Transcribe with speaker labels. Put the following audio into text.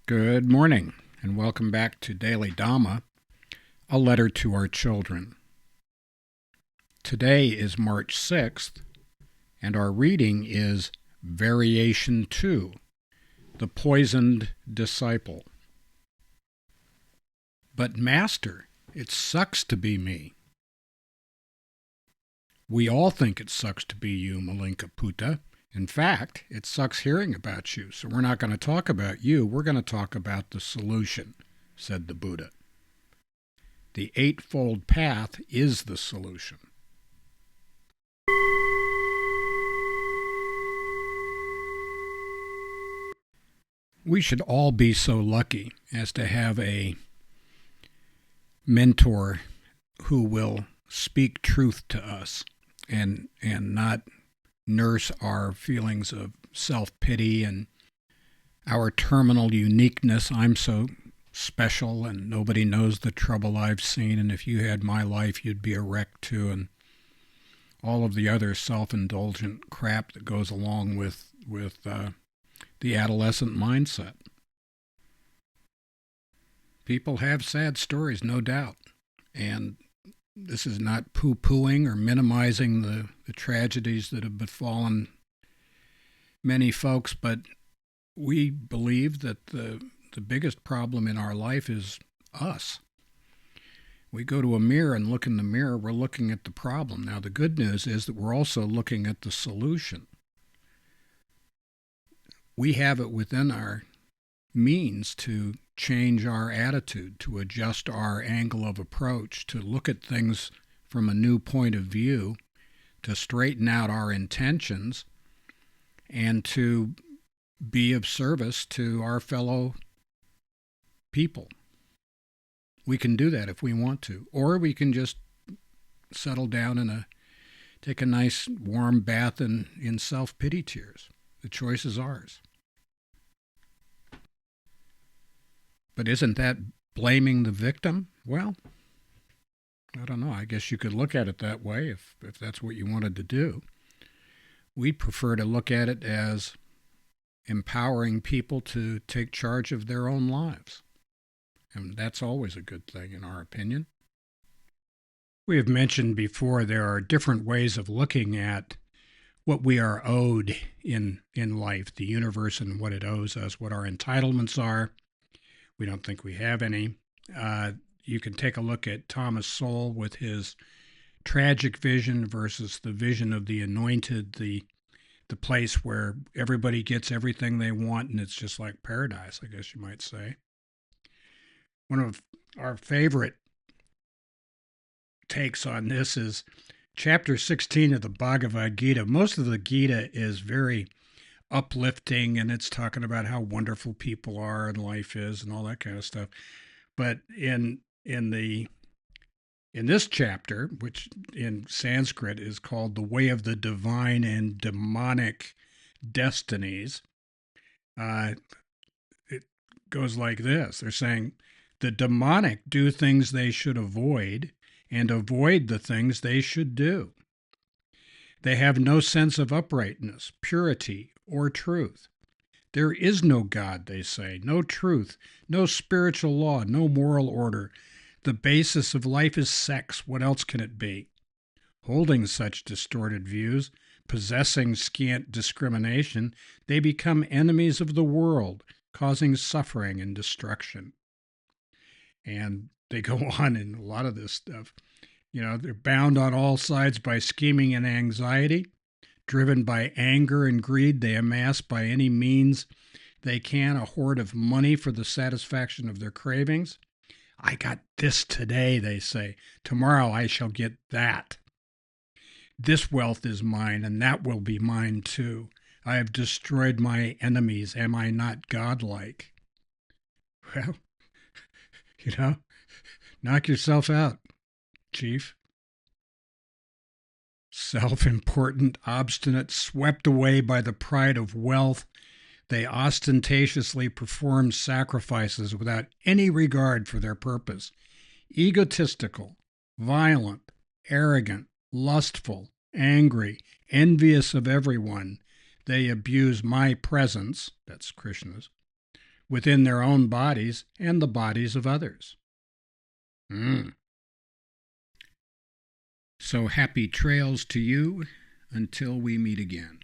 Speaker 1: Good morning, and welcome back to Daily Dhamma, a letter to our children. Today is March 6th, and our reading is Variation 2, The Poisoned Disciple. But Master, it sucks to be me. We all think it sucks to be you, Malunkyaputta. In fact, it sucks hearing about you, so we're not going to talk about you, we're going to talk about the solution, said the Buddha. The Eightfold Path is the solution. We should all be so lucky as to have a mentor who will speak truth to us and not nurse our feelings of self-pity and our terminal uniqueness. I'm so special and nobody knows the trouble I've seen, and if you had my life, you'd be a wreck too, and all of the other self-indulgent crap that goes along with the adolescent mindset. People have sad stories, no doubt, and this is not poo-pooing or minimizing the tragedies that have befallen many folks, but we believe that the biggest problem in our life is us. We go to a mirror and look in the mirror, we're looking at the problem. Now, the good news is that we're also looking at the solution. We have it within our means to change our attitude, to adjust our angle of approach, to look at things from a new point of view, to straighten out our intentions, and to be of service to our fellow people. We can do that if we want to, or we can just settle down and take a nice warm bath in self-pity tears. The choice is ours. But isn't that blaming the victim? Well, I don't know. I guess you could look at it that way if that's what you wanted to do. We'd prefer to look at it as empowering people to take charge of their own lives. And that's always a good thing, in our opinion. We have mentioned before there are different ways of looking at what we are owed in life, the universe and what it owes us, what our entitlements are. We don't think we have any. You can take a look at Thomas Sowell with his tragic vision versus the vision of the anointed, the place where everybody gets everything they want and it's just like paradise, I guess you might say. One of our favorite takes on this is Chapter 16 of the Bhagavad Gita. Most of the Gita is very uplifting, and it's talking about how wonderful people are and life is and all that kind of stuff. But in this chapter, which in Sanskrit is called The Way of the Divine and Demonic Destinies, it goes like this. They're saying the demonic do things they should avoid and avoid the things they should do. They have no sense of uprightness, purity, or truth. There is no God, they say, no truth, no spiritual law, no moral order. The basis of life is sex. What else can it be? Holding such distorted views, possessing scant discrimination, they become enemies of the world, causing suffering and destruction. And they go on in a lot of this stuff. They're bound on all sides by scheming and anxiety. Driven by anger and greed, they amass by any means they can a hoard of money for the satisfaction of their cravings. I got this today, they say. Tomorrow I shall get that. This wealth is mine, and that will be mine too. I have destroyed my enemies. Am I not godlike? Well, knock yourself out, Chief. Self-important, obstinate, swept away by the pride of wealth, they ostentatiously perform sacrifices without any regard for their purpose. Egotistical, violent, arrogant, lustful, angry, envious of everyone, they abuse my presence, that's Krishna's, within their own bodies and the bodies of others. So happy trails to you until we meet again.